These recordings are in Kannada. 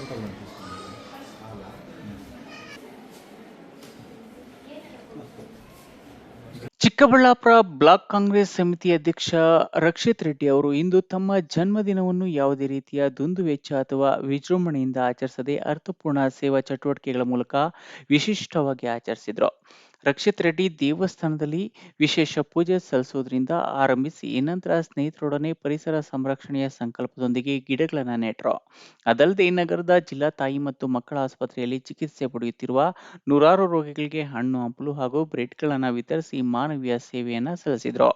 ఫోటో కనిపిస్తుంది అలా. ಚಿಕ್ಕಬಳ್ಳಾಪುರ ಬ್ಲಾಕ್ ಕಾಂಗ್ರೆಸ್ ಸಮಿತಿ ಅಧ್ಯಕ್ಷ ರಕ್ಷಿತ್ ರೆಡ್ಡಿ ಅವರು ಇಂದು ತಮ್ಮ ಜನ್ಮದಿನವನ್ನು ಯಾವುದೇ ರೀತಿಯ ದುಂದುವೆಚ್ಚ ಅಥವಾ ವಿಜೃಂಭಣೆಯಿಂದ ಆಚರಿಸದೆ ಅರ್ಥಪೂರ್ಣ ಸೇವಾ ಚಟುವಟಿಕೆಗಳ ಮೂಲಕ ವಿಶಿಷ್ಟವಾಗಿ ಆಚರಿಸಿದ್ರು. ರಕ್ಷಿತ್ ರೆಡ್ಡಿ ದೇವಸ್ಥಾನದಲ್ಲಿ ವಿಶೇಷ ಪೂಜೆ ಸಲ್ಲಿಸುವುದರಿಂದ ಆರಂಭಿಸಿ ನಂತರ ಸ್ನೇಹಿತರೊಡನೆ ಪರಿಸರ ಸಂರಕ್ಷಣೆಯ ಸಂಕಲ್ಪದೊಂದಿಗೆ ಗಿಡಗಳನ್ನು ನೆಟ್ಟರು. ಅದಲ್ಲದೆ ನಗರದ ಜಿಲ್ಲಾ ತಾಯಿ ಮತ್ತು ಮಕ್ಕಳ ಆಸ್ಪತ್ರೆಯಲ್ಲಿ ಚಿಕಿತ್ಸೆ ಪಡೆಯುತ್ತಿರುವ ನೂರಾರು ರೋಗಿಗಳಿಗೆ ಹಣ್ಣು ಹಂಪಲು ಹಾಗೂ ಬ್ರೆಡ್ಗಳನ್ನು ವಿತರಿಸಿ ಮಾನವೀಯ ಸೇವೆಯನ್ನ ಸಲ್ಲಿಸಿದ್ರು.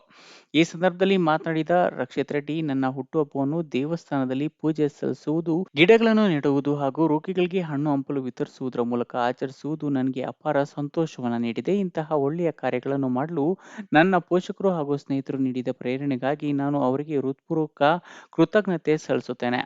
ಈ ಸಂದರ್ಭದಲ್ಲಿ ಮಾತನಾಡಿದ ರಕ್ಷಿತ್ ರೆಡ್ಡಿ, ನನ್ನ ಹುಟ್ಟುಹಬ್ಬವನ್ನು ದೇವಸ್ಥಾನದಲ್ಲಿ ಪೂಜೆ ಸಲ್ಲಿಸುವುದು, ಗಿಡಗಳನ್ನು ನೆಡುವುದು ಹಾಗೂ ರೋಗಿಗಳಿಗೆ ಹಣ್ಣು ಹಂಪಲು ವಿತರಿಸುವುದರ ಮೂಲಕ ಆಚರಿಸುವುದು ನನಗೆ ಅಪಾರ ಸಂತೋಷವನ್ನ ನೀಡಿದೆ. ಇಂತಹ ಒಳ್ಳೆಯ ಕಾರ್ಯಗಳನ್ನು ಮಾಡಲು ನನ್ನ ಪೋಷಕರು ಹಾಗೂ ಸ್ನೇಹಿತರು ನೀಡಿದ ಪ್ರೇರಣೆಗಾಗಿ ನಾನು ಅವರಿಗೆ ಹೃತ್ಪೂರ್ವಕ ಕೃತಜ್ಞತೆ ಸಲ್ಲಿಸುತ್ತೇನೆ.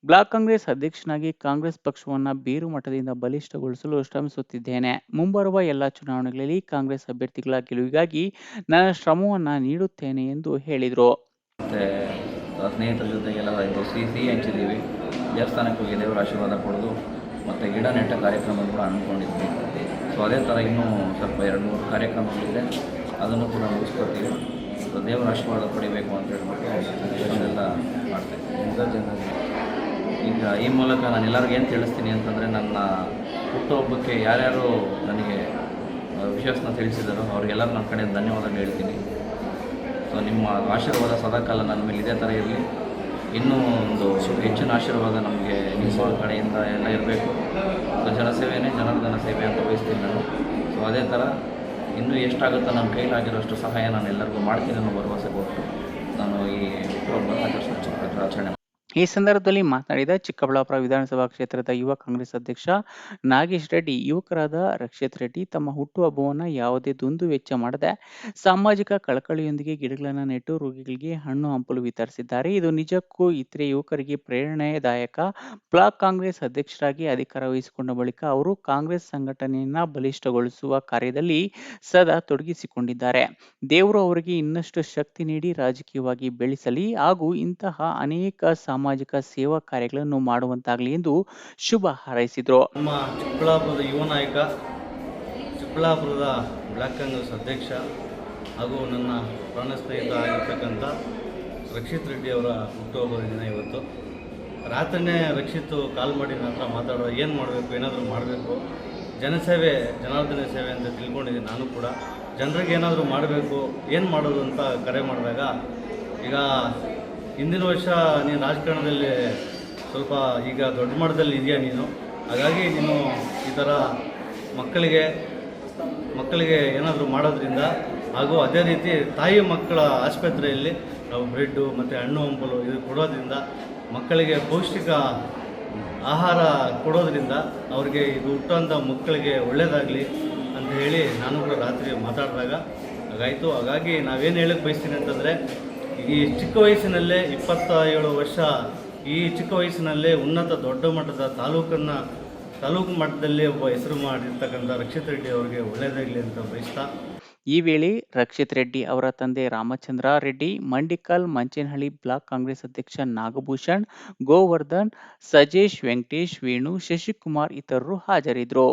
ಬ್ಲಾಕ್ ಕಾಂಗ್ರೆಸ್ ಅಧ್ಯಕ್ಷನಾಗಿ ಕಾಂಗ್ರೆಸ್ ಪಕ್ಷವನ್ನ ಬೇರು ಮಟ್ಟದಿಂದ ಬಲಿಷ್ಠಗೊಳಿಸಲು ಶ್ರಮಿಸುತ್ತಿದ್ದೇನೆ. ಮುಂಬರುವ ಎಲ್ಲ ಚುನಾವಣೆಗಳಲ್ಲಿ ಕಾಂಗ್ರೆಸ್ ಅಭ್ಯರ್ಥಿಗಳ ಗೆಲುವಿಗಾಗಿ ನನ್ನ ಶ್ರಮವನ್ನ ನೀಡುತ್ತೇನೆ ಎಂದು ಹೇಳಿದರು. ಮತ್ತು ಸ್ನೇಹಿತರ ಜೊತೆಗೆಲ್ಲ ಇದು ಸಿಹಿ ಹಂಚಿದ್ದೀವಿ. ದೇವಸ್ಥಾನಕ್ಕೆ ಹೋಗಿ ದೇವರ ಆಶೀರ್ವಾದ ಪಡೆದು ಮತ್ತು ಗಿಡ ನೆಟ್ಟ ಕಾರ್ಯಕ್ರಮ ಕೂಡ ಅಂದ್ಕೊಂಡಿದ್ವಿ. ಸೊ ಅದೇ ಥರ ಇನ್ನೂ ಸ್ವಲ್ಪ 2-3 ಕಾರ್ಯಕ್ರಮಗಳಿದೆ, ಅದನ್ನು ಕೂಡ ಮುಗಿಸ್ಕೊಡ್ತೀವಿ. ಸೊ ದೇವರ ಆಶೀರ್ವಾದ ಪಡಿಬೇಕು ಅಂತ ಹೇಳ್ಬಿಟ್ಟು ಅದನ್ನೆಲ್ಲ ಮಾಡ್ತಾಯಿದ್ದೀನಿ. ಈಗ ಈ ಮೂಲಕ ನಾನು ಎಲ್ಲರಿಗೂ ಏನು ತಿಳಿಸ್ತೀನಿ ಅಂತಂದರೆ, ನನ್ನ ಹುಟ್ಟುಹಬ್ಬಕ್ಕೆ ಯಾರ್ಯಾರು ನನಗೆ ವಿಶೇಷನ ತಿಳಿಸಿದಾರೋ ಅವ್ರಿಗೆಲ್ಲರೂ ನನ್ನ ಕಡೆ ಧನ್ಯವಾದ ಹೇಳ್ತೀನಿ. ಸೊ ನಿಮ್ಮ ಆಶೀರ್ವಾದ ಸದಾಕಾಲ ನನ್ನ ಮೇಲೆ ಇದೇ ಥರ ಇರಲಿ. ಇನ್ನೂ ಒಂದು ಹೆಚ್ಚಿನ ಆಶೀರ್ವಾದ ನಮಗೆ ನಿಮ್ಮ ಕಡೆಯಿಂದ ಎಲ್ಲ ಇರಬೇಕು. ಸೊ ಜನಸೇವೆಯೇ ಜನಾರ್ದನ ಸೇವೆ ಅಂತ ಬಯಸ್ತೀನಿ ನಾನು. ಸೊ ಅದೇ ಥರ ಇನ್ನೂ ಎಷ್ಟಾಗುತ್ತೋ ನನ್ನ ಕೈಲಾಗಿರೋಷ್ಟು ಸಹಾಯ ನಾನು ಎಲ್ಲರಿಗೂ ಮಾಡ್ತೀನಿ ಅನ್ನೋ ಭರವಸೆ ಕೊಟ್ಟು ನಾನು ಈ ಹುಟ್ಟುಹಬ್ಬ ಆಚರಣೆ. ಈ ಸಂದರ್ಭದಲ್ಲಿ ಮಾತನಾಡಿದ ಚಿಕ್ಕಬಳ್ಳಾಪುರ ವಿಧಾನಸಭಾ ಕ್ಷೇತ್ರದ ಯುವ ಕಾಂಗ್ರೆಸ್ ಅಧ್ಯಕ್ಷ ನಾಗೇಶ್ ರೆಡ್ಡಿ, ಯುವಕರಾದ ರಕ್ಷಿತ್ ರೆಡ್ಡಿ ತಮ್ಮ ಹುಟ್ಟುಹಬ್ಬವನ್ನು ಯಾವುದೇ ದುಂದು ವೆಚ್ಚ ಮಾಡದೆ ಸಾಮಾಜಿಕ ಕಳಕಳಿಯೊಂದಿಗೆ ಗಿಡಗಳನ್ನು ನೆಟ್ಟು ರೋಗಿಗಳಿಗೆ ಹಣ್ಣು ಹಂಪಲು ವಿತರಿಸಿದ್ದಾರೆ. ಇದು ನಿಜಕ್ಕೂ ಇತರೆ ಯುವಕರಿಗೆ ಪ್ರೇರಣಾದಾಯಕ. ಬ್ಲಾಕ್ ಕಾಂಗ್ರೆಸ್ ಅಧ್ಯಕ್ಷರಾಗಿ ಅಧಿಕಾರ ವಹಿಸಿಕೊಂಡ ಬಳಿಕ ಅವರು ಕಾಂಗ್ರೆಸ್ ಸಂಘಟನೆಯನ್ನ ಬಲಿಷ್ಠಗೊಳಿಸುವ ಕಾರ್ಯದಲ್ಲಿ ಸದಾ ತೊಡಗಿಸಿಕೊಂಡಿದ್ದಾರೆ. ದೇವರು ಅವರಿಗೆ ಇನ್ನಷ್ಟು ಶಕ್ತಿ ನೀಡಿ ರಾಜಕೀಯವಾಗಿ ಬೆಳೆಸಲಿ ಹಾಗೂ ಇಂತಹ ಅನೇಕ ಸಾಮಾಜಿಕ ಸೇವಾ ಕಾರ್ಯಗಳನ್ನು ಮಾಡುವಂತಾಗಲಿ ಎಂದು ಶುಭ ಹಾರೈಸಿದರು. ನಮ್ಮ ಚಿಕ್ಕಬಳ್ಳಾಪುರದ ಯುವ ನಾಯಕ, ಚಿಕ್ಕಬಳ್ಳಾಪುರದ ಬ್ಲಾಕ್ ಕಾಂಗ್ರೆಸ್ ಅಧ್ಯಕ್ಷ ಹಾಗೂ ನನ್ನ ಪ್ರಾಣ ಸ್ನೇಹಿತ ಆಗಿರ್ತಕ್ಕಂಥ ರಕ್ಷಿತ್ ರೆಡ್ಡಿ ಅವರ ಹುಟ್ಟುಹಬ್ಬದ ದಿನ ಇವತ್ತು. ರಾತ್ರಿನೇ ರಕ್ಷಿತ್ ಕಾಲ್ ಮಾಡಿ ನನ್ನ ಹತ್ರ ಮಾತಾಡೋ, ಏನು ಮಾಡಬೇಕು, ಏನಾದರೂ ಮಾಡಬೇಕು, ಜನಸೇವೆ ಜನಾರ್ದನ ಸೇವೆ ಅಂತ ತಿಳ್ಕೊಂಡಿದ್ದೀನಿ. ನಾನು ಕೂಡ ಜನರಿಗೆ ಏನಾದರೂ ಮಾಡಬೇಕು, ಏನು ಮಾಡೋದು ಅಂತ ಕರೆ ಮಾಡಿದಾಗ, ಈಗ ಹಿಂದಿನ ವರ್ಷ ನೀನು ರಾಜಕಾರಣದಲ್ಲಿ ಸ್ವಲ್ಪ ಈಗ ದೊಡ್ಡ ಮಟ್ಟದಲ್ಲಿ ಇದೆಯಾ ನೀನು, ಹಾಗಾಗಿ ನೀನು ಈ ಥರ ಮಕ್ಕಳಿಗೆ ಏನಾದರೂ ಮಾಡೋದ್ರಿಂದ ಹಾಗೂ ಅದೇ ರೀತಿ ತಾಯಿ ಮಕ್ಕಳ ಆಸ್ಪತ್ರೆಯಲ್ಲಿ ನಾವು ಬ್ರೆಡ್ಡು ಮತ್ತು ಹಣ್ಣು ಹಂಪಲು ಇದು ಕೊಡೋದ್ರಿಂದ ಮಕ್ಕಳಿಗೆ ಪೌಷ್ಟಿಕ ಆಹಾರ ಕೊಡೋದ್ರಿಂದ ಅವ್ರಿಗೆ ಇದು ಹುಟ್ಟುವಂಥ ಮಕ್ಕಳಿಗೆ ಒಳ್ಳೆಯದಾಗಲಿ ಅಂತ ಹೇಳಿ ನಾನು ಕೂಡ ರಾತ್ರಿ ಮಾತಾಡಿದಾಗ ಹಾಗಾಯಿತು. ಹಾಗಾಗಿ ನಾವೇನು ಹೇಳಕ್ಕೆ ಬಯಸ್ತೀನಿ ಅಂತಂದರೆ, ಈ ಚಿಕ್ಕ ವಯಸ್ಸಿನಲ್ಲೇ 27 ವರ್ಷ, ಈ ಚಿಕ್ಕ ವಯಸ್ಸಿನಲ್ಲೇ ಉನ್ನತ ದೊಡ್ಡ ಮಟ್ಟದ ತಾಲೂಕು ಮಟ್ಟದಲ್ಲಿ ಒಬ್ಬ ಹೆಸರು ಮಾಡಿರ್ತಕ್ಕಂಥ ರಕ್ಷಿತ್ ರೆಡ್ಡಿ ಅವರಿಗೆ ಒಳ್ಳೆಯದಾಗಲಿ ಅಂತ ಬಯಸ್ತಾ, ಈ ವೇಳೆ ರಕ್ಷಿತ್ ರೆಡ್ಡಿ ಅವರ ತಂದೆ ರಾಮಚಂದ್ರ ರೆಡ್ಡಿ, ಮಂಡಿಕಲ್, ಮಂಚೇನಹಳ್ಳಿ ಬ್ಲಾಕ್ ಕಾಂಗ್ರೆಸ್ ಅಧ್ಯಕ್ಷ ನಾಗಭೂಷಣ್, ಗೋವರ್ಧನ್, ಸಜೇಶ್, ವೆಂಕಟೇಶ್, ವೇಣು, ಶಶಿಕುಮಾರ್ ಇತರರು ಹಾಜರಿದ್ದರು.